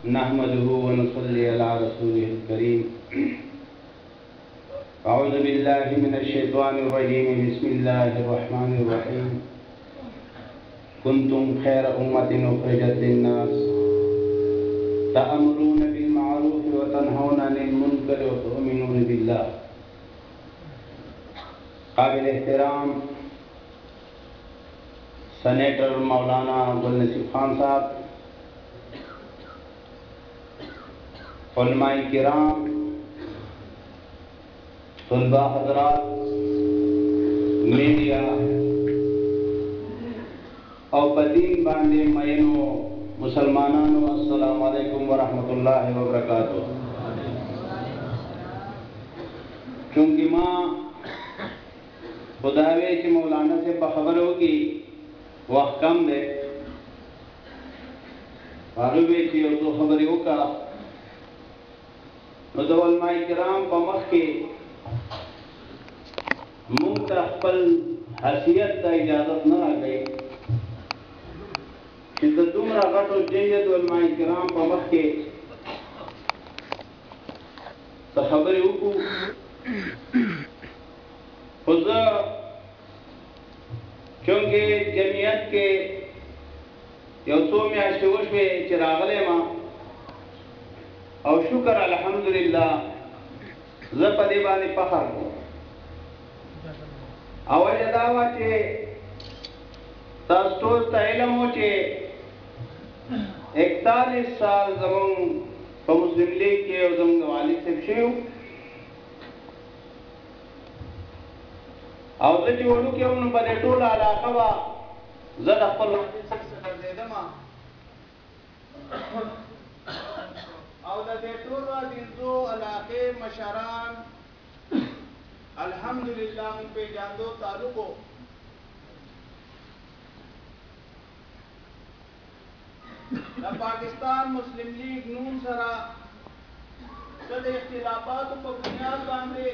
नहमदुहु व नुसल्ली अला रसूलिहिल करीम। अऊज़ु बिल्लाहि मिनश शैतानिर रजीम। बिस्मिल्लाहिर रहमानिर रहीम। कुंतुम खैरा उम्मतिन उखरिजत लिन्नास तअमुरूना बिल मारूफ व तनहौना अनिल मुनकर व तु'मिनूना बिल्लाह। काबिल एहतराम सेनेटर मौलाना अब्दुल नसीब खान साहब, उलमाए किराम, तुलबा हज़रात, मीडिया और बदीन बांधे मयनो मुसलमानों, अस्सलामु अलैकुम व रहमतुल्लाहि व बरकातुहू। चूंकि माँ खुदावे के मौलाना से बखबर होगी वह कम दे आगे की और तो खबर होगा उलमाए किराम पर मख के मुंतखल हसीयत का इजाजत न आ गई कि दुमरा गटो जैयद उलमाए किराम पर मख के तो खबर होगी खुदा क्योंकि जमीयत के यौसो में अशवश में चिरागले माँ और शुक्र अल्हम्दुलिल्लाह ज़पदे वाले पखर को आवाज़ दावा चे तास्तोल ताइलम हो चे 41 साल जमन तो मुस्लिम लीग के और जमन वाली से शिव और जो वोलू के उन बनेटोल आलाका वा ज़द अक़ल कर दे दमा और बनेटोल वा दिंजो अलाके मशरान अल्हम्दुलिल्लाह उन पे जादो तालुको न पाकिस्तान मुस्लिम लीग नून सरा सद इख्तिलाफात पर बुनियाद बांधे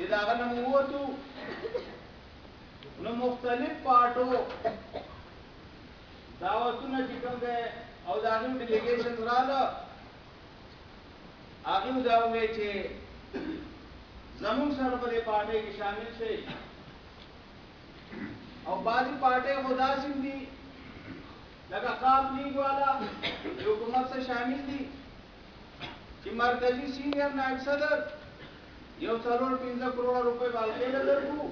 इदागन हुआ तो न मुख्तलिफ पार्टों दावतों न जिक्र गए और दानियों डेलीगेशन राला आगे उदाव में चे जमुन सरबरे पार्टी के शामिल से और बाजी पार्टी खुदा सिंधी लगा काफ लीग वाला जो हुकूमत से शामिल थी कि मरकजी सीनियर नायब सदर यो 3.5 करोड़ रुपए बालके लड़कू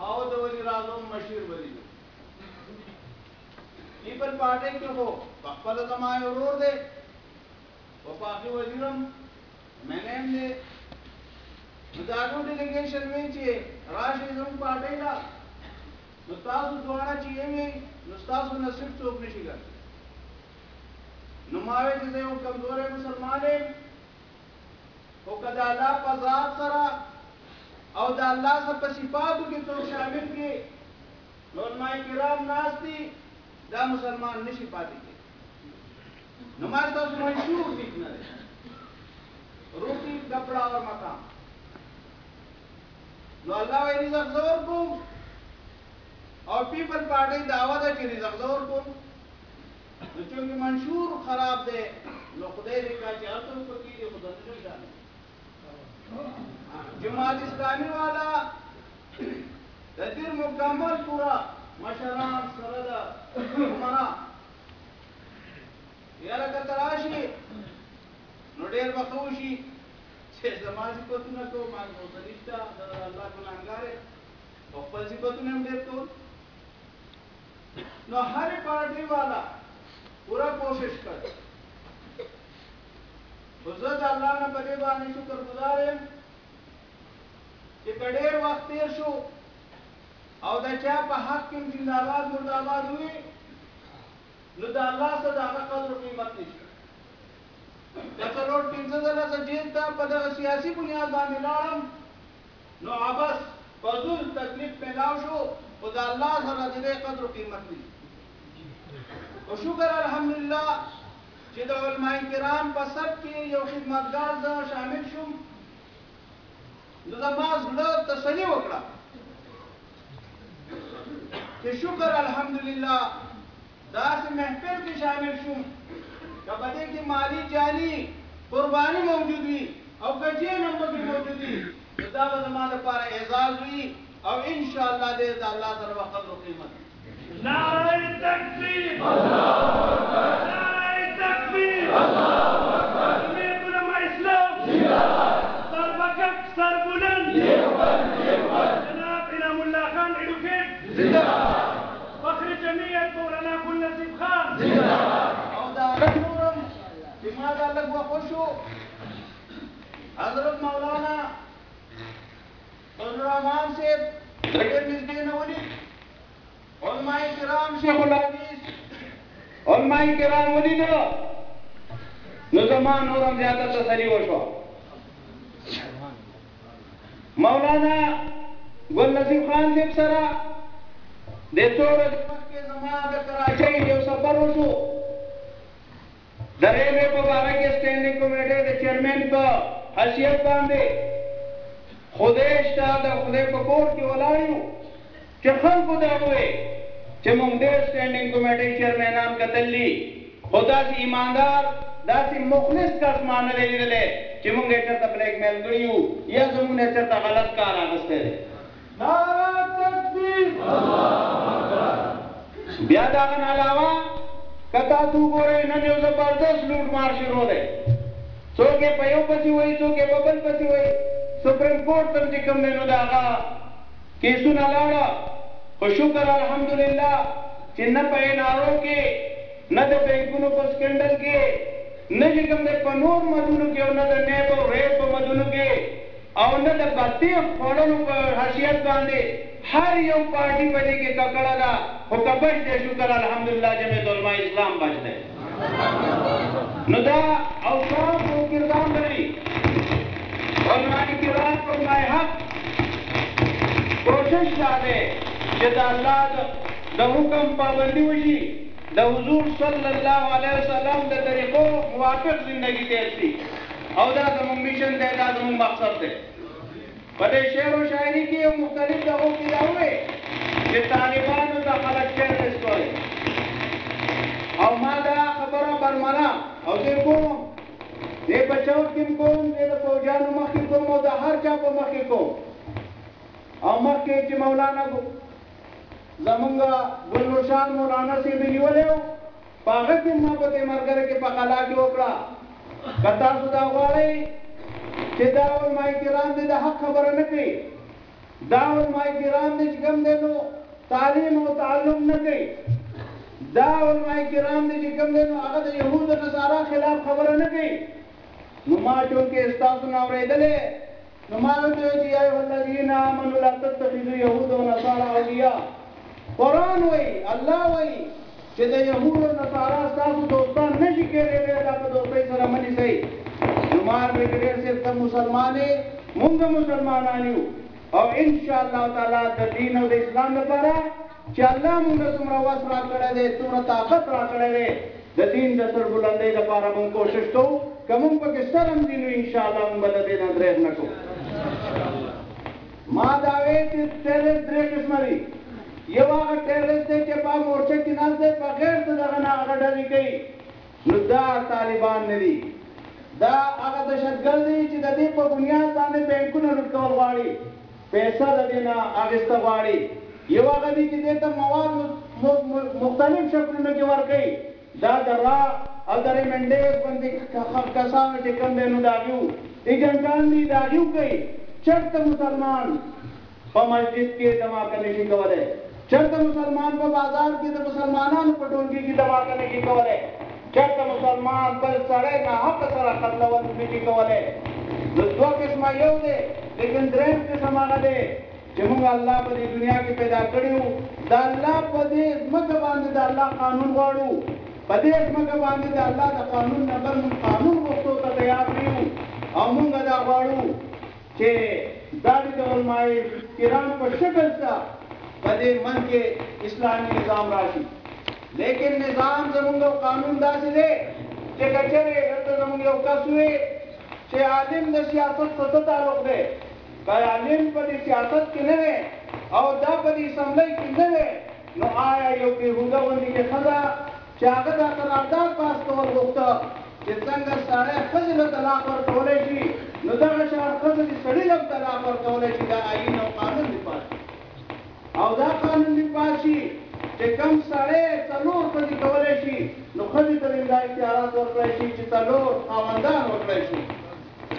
आओ तो वली राजों मशीर बली पीपल पार्टी के हो बखपल जमाए और दे वो पाकी वजीरम मैंने हमने मुदारों डेलीगेशन में चे राशिदों पार्टी ला नुस्तास द्वारा चाहिए में नुस्तास नसीब चौक निशिगर नुमावे जिसे वो कमजोर है मुसलमान है वो कदाला पजात सरा और दाल्ला सब पसिपातु के तो शामिल के उलमाए किराम नास्ती दा मुसलमान निशिपाती के नुमारे तो मंशूर दिखना है रोटी कपड़ा और मकान नो अल्लाह वे रिज़्क़ ज़ोर को और पीपल पार्टी दावत है कि रिज़्क़ ज़ोर को तो चूंकि मंशूर खराब दे लो खुदे लिखा चाहे तो उसको की खुदा ने जाने जमात इस्लामी वाला तदबीर मुकम्मल पूरा मशरान सरदा उमरा यार का तराशी नोडेर बखौशी से समाज को तुम को मान को सरिश्ता अल्लाह को अंगारे तो पसी को तुम देर तो नो हर पार्टी वाला पूरा कोशिश कर हुज़रत अल्लाह ने बड़े बानी शुक्रगुजार है कि कड़ेर वक्त देर शो और दचा पर हक की जिंदाबाद मुर्दाबाद हुई नुदा अल्लाह से दावा कदर कीमत नहीं कतरों 300 जला से जेता पद सियासी बुनियाद बांध मिलाड़म नो आबस फजूल तकलीफ में लाशो खुदा अल्लाह से रज़े कदर कीमत नहीं और शुक्र अल्हम्दुलिल्लाह जिद उलमाए किराम पर सब के यो खिदमतगार दा शामिल शुम नमाज लो तसली वकड़ा कि शुक्र अल्हम्दुलिल्लाह داسې محفل کې شامل شوم که په دې کې مالي جاني قرباني موجود وي او که جیل هم پکې موجود وي نو دا به زما لپاره اعزاز وي او انشاءالله ډېر د الله سره به قدر و قیمت نعره تکبیر نعره تکبیر جمعیت علماء اسلام سر بکک سر بلند جناب انعام الله خان ایڈوکیٹ فخر جمعیت مولانا گل نصیب خان او دا هغه نورم چې ما دا لږ وخت شو حضرت مولانا فضل الرحمان صاحب ډېر نږدې نه ولید علماء کرام شیخ الحدیث علماء کرام ولیدو نو زما نورم زیاته تسلي وشوه مولانا گل نصیب خان صاحب سره د څو ورځې مخکې زما د کراچۍ یو سفر وشو د ریلوې په باره کې سټینډینګ کمیټې د چیرمین په حیثیت باندې خدای شته د خدای په کور کې ولاړ یو چې خلکو دا ووایي چې موږ ډېر سټینډینګ کمیټې چیرمینان کتلي خو داسې ایماندار داسې مخلص کس ما نه دی لیدلی چې موږ یې چېرته بلیک میل کړي یو یا زموږ نه چېرته غلط کار اخیستی دی نعره تکبیر بیا د هغه نه علاوه که تاسو وګورئ نن یو زبردست لوټ مار شروع دی څوک یې په یو پسې وایي څوک یې په بل پسې وایي سپریم کورټ ته چې کوم دی نو د هغه کیسونه لاړه خو شکر الحمدلله چې نه په انارو کې نه د بینکونو په سکینډل کې نه چې کوم دی په نور مدونو کې او نه د نیب او ریب په مدونو کې او نه د بتې خوړلو په حیثیت باندې هر یو پارټي په دې کې ککړه ده خو که بچ دی شکر الحمدلله جمعیت علماء اسلام بچ دی نو دا اوصاف او کردار لري علماء کرام پر مای حق کوشش دا دی چې د الله د حکم پابندي وشي د حضور صلی الله علیه وسلم د طریقو موافق زندگی تیر شي او دا زموږ میشن دی دا زموږ مقصد دی په دې شعر او شاعري کې یو مختلف دغو کې دا ووایي چې طالبانو ته خلک ټیررسټ وایي او ما دا خبره برمنه او زه کوم دې بچو کې کوم دې د فوجانو مخې کوم او د هر چا په مخې کوم او مخکې چې مولانا زمونږ ګلروشان مولانا صاحب نیولی و په هغه کې ما په دې ملګري کې په قلا کې وکړه که تاسو دا غواړئ چې دا علماء کرام دې د حق خبره نه کوي دا علماء کرام دې چې کوم دی نو تعلیم او تعلم نه کوي دا علماء کرام دې چې کوم دی نو هغه د یهود او نصارا خلاف خبره نه کوي نو ما چونکې ستاسو نه اورېدلې نو ما ورته وویل چې یا ایها الذین آمنوا لا تتخذوا یهود و نصارا اولیاء قرآن وایي الله وایي چې د یهود او نصارا ستاسو دوستان نشي کېدلی دا په دوستۍ سره مه نیسئ نو ما برګډیر صاحب ته مسلمان یې موږ مسلمانان یو او انشاءالله تعالی د دین او د اسلام لپاره چې الله موږ ته څومره وس راکړی دی څومره طاقت راکړی دی د دین د سربلندۍ لپاره موږ کوشش کوو که موږ پکې ستر هم دي نو انشاءالله موږ به د دې نه درېغ نه کوو ما دا وایي چې ټیررسټ درې قسمه دي یو هغه ټیررسټ دی چې په مورچه کې ناست دی بغیر د دغه نه هغه ډلې کوي نو دا طالبان نه دي دا هغه دهشتګرد دی چې د دې په بنیاد باندې بینکونه لوټ کول غواړي پیسه د دې نه اخیسته غواړي یو هغه دی چې دې ته مواد مختلف شکلونو کې ورکوي دا د را او د ریمنډیز باندې کسانو چې کوم دی نو د هغو ایجنټان دي د هغو کوي چېرته مسلمان په مسجد کې دماکه نشي کولی چېرته مسلمان په بازار کې د مسلمانانو په ټولګي کې دماکه نشي کولی چېرته مسلمان بل سړی ناحقه سره قتلول نشي کولی نو دوه قسمه یو دی لیکن درېیم قسم هغه دی چې موږ الله په دې دنیا کې پیدا کړي وو د الله په دې ځمکه باندې د الله قانون غواړو په دې ځمکه باندې د الله د قانون نه بل موږ قانون غوښتو ته تیار نه یو او موږ دا غواړو چې دا د علماء کرام په شکل سره په دې من کې اسلامي نظام راشي لیکن نظام زموږ قانون داسې دی چې که چېرې دلته زموږ یو کس وي چې عالم د سیاست څه تعلق دی که عالم په دې سیاست کې نه دی او دا په دې اسمبلۍ کې نه دی نو آیا یو بېهوده غوندې چې ښځه چې هغه دا قرارداد پاس کول غوښته چې څنګه سړی ښځې له طلاق ورکولی شي نو دغه شان ښځه د سړي له طلاق ورکولی شي دا آیین او قانون دې پاس شي او دا قانون دې پاس شي چې کوم سړی څلور ښځې کولی شي نو ښځې ته دا اختیارات ورکړی شي چې څلور خاوندان ورکړی شي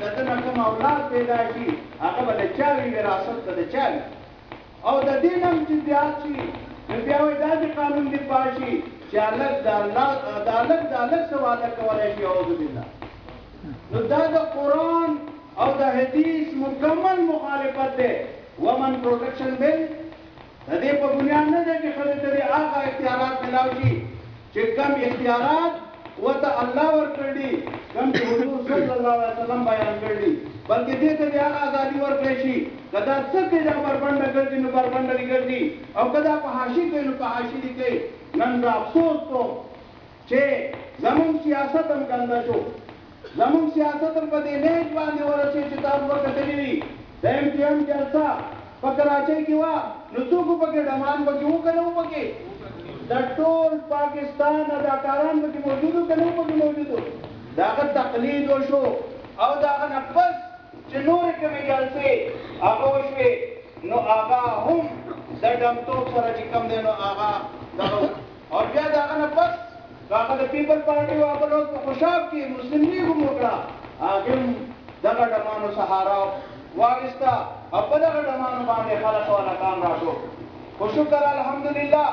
د ده نه کوم اولاد پیدا شي هغه به د چا وي وراثت به د چا وي او د دې نه هم چې زیات شي نو بیا وایي داسې قانون دې پاس شي چې هلک د هلک څه واده کولی شي اعوذ بالله نو دا د قرآن او د حدیث مکمل مخالفت دی ومن پروټیکشن بل د دې په بنیاد نه دی چې ښځې ته دې هغه اختیارات میلاو شي چې کوم اختیارات ورته الله ورکړي دي کوم چې حضور صلی الله علیه وسلم بیان کړي دي بلکې دې ته دې هغه ازادي ورکړی شي که دا څه کوي دا بربنډه ګرځي نو بربنډه دې ګرځي او که دا فحاشي کوي نو فحاشي دې کوي نن زه افسوس کوم چې زموږ سیاست هم ګنده شو زموږ سیاست هم په دې نیټ باندې ورسېد چې تاسو به کتلي وي د MTM جلسه په کراچۍ کې وه نو څوک پکې ډمان پکې وو که نه وو پکې د ټول پاکستان اداکاران پکې موجود وو که نه وو پکې موجود وو د هغه تقلید وشو او د هغه نه پس چې نورې کومې جلسې هغه وشوې نو هغه هم د ډمتوب سره چې کوم دی نو هغه دغه او بیا د هغه نه پس هغه د پیپل پارټي هغه اوس په خوشاب کې مسلم لیګ هم وکړه هغه هم دغه ډمانو سهارا واخیسته او په دغه ډمانو باندې خلک او هلکان راټول خو شکر الحمدلله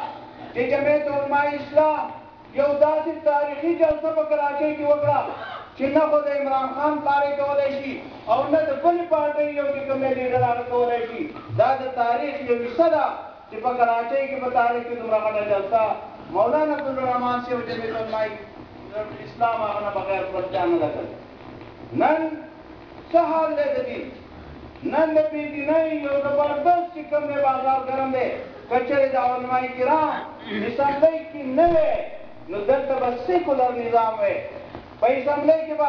چې جمعیت علماء اسلام یو داسې تاریخي جلسه په کراچۍ کې وکړه چې نه خو د عمران خان پارې کولی شي او نه د بلې پارټۍ یو چې کومې لیډر هغه کولی شي دا د تاریخ یو حصه ده چې په کراچۍ کې په تاریخ کې دومره غټه جلسه مولانا عبدالرحمان صاحب جمعیت علماء اسلام هغه نه بغیر بل چا نه ده کړې نن څه حال دی د دین نن د بېدینۍ یو زبردست چې کوم دی بازار ګرم دی که چېرې د علماء کرام اسمبلۍ کې نه وی نو دلته به سیکولر نظام وی په اسمبلۍ کې به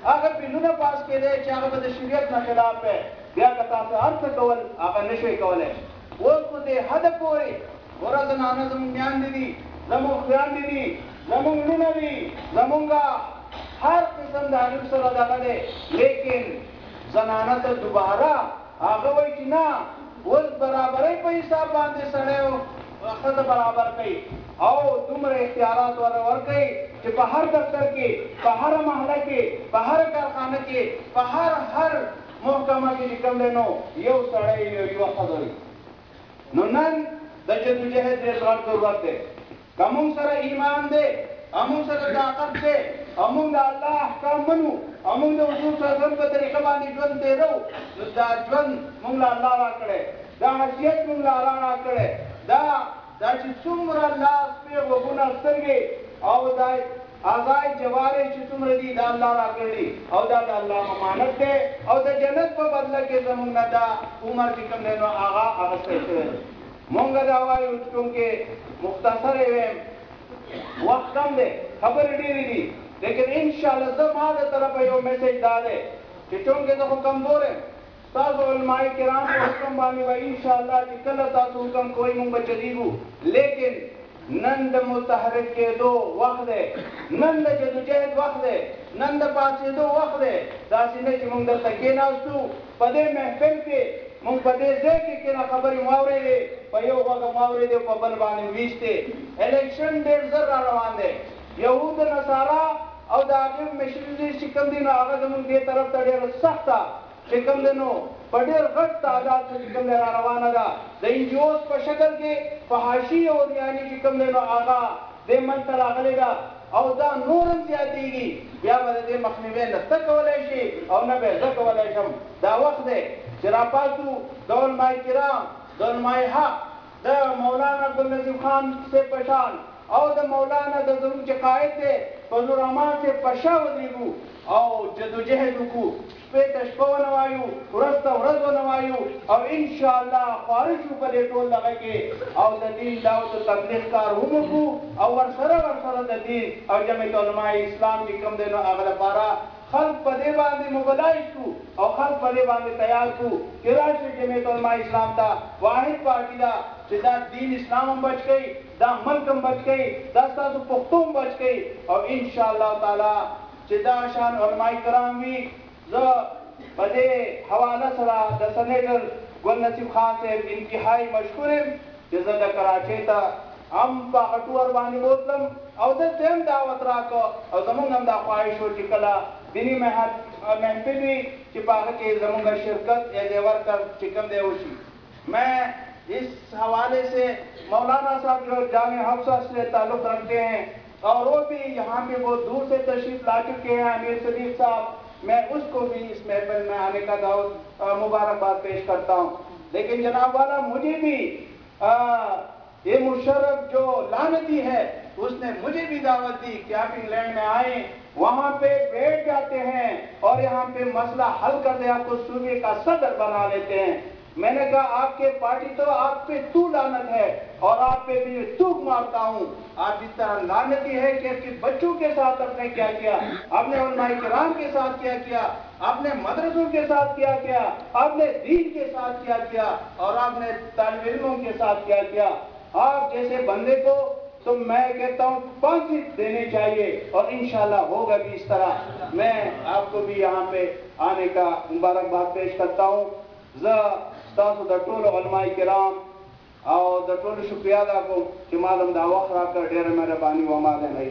هغه بلونه پاس کېدی چې هغه به د شریعت نه خلاف وی بیا که تاسو هر څه کول هغه نه شئ کولی اوس خو دې حده پورې ګوره زنانه زموږ میندې دي زموږ خویندې دي زموږ لونه دي زموږ هر قسم د هغې سره دغه دی لیکن زنانه ته دوباره هغه وایي چې نه اوس برابرۍ په حساب باندې سړی او ښځه برابر کوي او دومره اختیارات ورکوي چې په هر دفتر کې په هره محله کې په هره کارخانه کې په هر محکمه کې چې کوم دی نو یو سړی یوه ښځه وي نو نن د جدوجهد ډېر غټ ضرورت دی که موږ سره ایمان دی او موږ سره طاقت دی او موږ د الله احکام منو او موږ د حضور صلی الله علیه وسلم په طریقه باندې ژوند تېرو نو دا ژوند موږ له الله راکړی دا حیثیت موږ له الله راکړی دا چې څومره لاس پې غوږونه سترګې او دا اعضای جوارې چې څومره دي دا الله راکړي او دا د الله امانت دی او د جنت په بدله کې زموږ نه دا عمر چې کوم دی نو هغه اخیستی شوی دی مونږ دا وایو چونکې مختصر یې ویم وخت کم دی خبرې ډېرې دي لیکن انشاءالله زما د طرفه یو میسیج دا دی چې چونکې زه خو کمزور یم تاسو علماء کرام په حکم باندې به انشاءالله چې کله تاسو حکم کوئ مونږ به چلیږو لیکن نن د متحرک کېدو وخت دی نن د جدوجهد وخت دی نن د پاڅېدو وخت دی داسې نه چې مونږ دلته کېناستو په دې محفل کې مونږ په دې ځای کې کېنه خبرې واورېدې په یو غوږ واورېدې په بل باندې ویستې الیکشن ډېر زر را روان دی یهود نصارا او د هغې مشري چې کوم دي نو هغه زموږ دې طرف ته ډېره سخته چې کوم دی نو په ډېر غټ تعداد چې کوم دی را روانه ده د انجیوز په شکل کې فحاشي او یعنې چې کوم دی نو هغه دې منځ ته راغلې ده او دا نور هم زیاتېږي بیا به د دې مخنیوی نه ته کولی شي او نه به زه کولی شم دا وخت دی چې راپاسو د علماء کرام د علماء حق د مولانا عبدالنظیم خان صاحب په شان او د مولانا د زموږ چې قائد دی فضل الرحمان صاحب په شا ودرېږو او جدوجهد وکړو شپې ته شپه ونه وایو ورځ ته ورځ ونه وایو او انشاءالله خارج شو په دې ټول دغه کې او د دین دعوت و تبلیغ کار هم وکړو او ورسره د دین او جمعیت علماء اسلام چې کوم دی نو هغه لپاره खल्क पदे बांधे मोबिलाइज को और खल्क पदे बांधे तैयार को कि राष्ट्रीय जमीयत उलमा इस्लाम था वाहिद पार्टी दा जिदा दीन इस्लाम बच गई दा मुल्क बच गई दस्ता तो पुख्तूम बच गई और इंशाअल्लाह ताला जिदा शान उलमा कराम भी ज पदे हवाला सरा द सेनेटर गुल नसीब खान से इंतहाई मशहूर है जिदा कराची था हम पाकटूर बानी बोतलम और तेम दावत राको और जमुंग हम दा ख्वाहिश हो चिकला दिनी महफिल भी चिपाक के जमुंग शिरकत ए देवर कर चिकम देवशी। मैं इस हवाले से मौलाना साहब जो जामे हफ्सा से ताल्लुक रखते हैं और वो भी यहाँ पे बहुत दूर से तशरीफ ला चुके हैं अमीर सदीक साहब, मैं उसको भी इस महफिल में आने का दावत मुबारकबाद पेश करता हूँ। लेकिन जनाब वाला मुझे भी ये मुशर्रफ जो लानती है उसने मुझे भी दावत दी कि आप इंग्लैंड में आए, वहां पे बैठ जाते हैं और यहाँ पे मसला हल कर दे, आपको सूबे का सदर बना लेते हैं। मैंने कहा आपके पार्टी तो आप पे तू लानत है और आप पे भी तूक मारता हूँ। आप जिस तरह लानती है कि आपके बच्चों के साथ आपने क्या किया, आपने उलमाए किराम के साथ क्या किया, आपने मदरसों के साथ क्या किया, आपने दीन के साथ क्या किया और आपने तालिब इल्मों के साथ क्या किया। आप जैसे बंदे को तो मैं कहता हूँ फांसी देनी चाहिए और इंशाल्लाह होगा भी इस तरह। मैं आपको भी यहाँ पे आने का मुबारकबाद पेश करता हूँ। उलमाए किराम और शुक्रिया अदा को कि मालूम दावा कर डेर मेहरबानी वमाद नहीं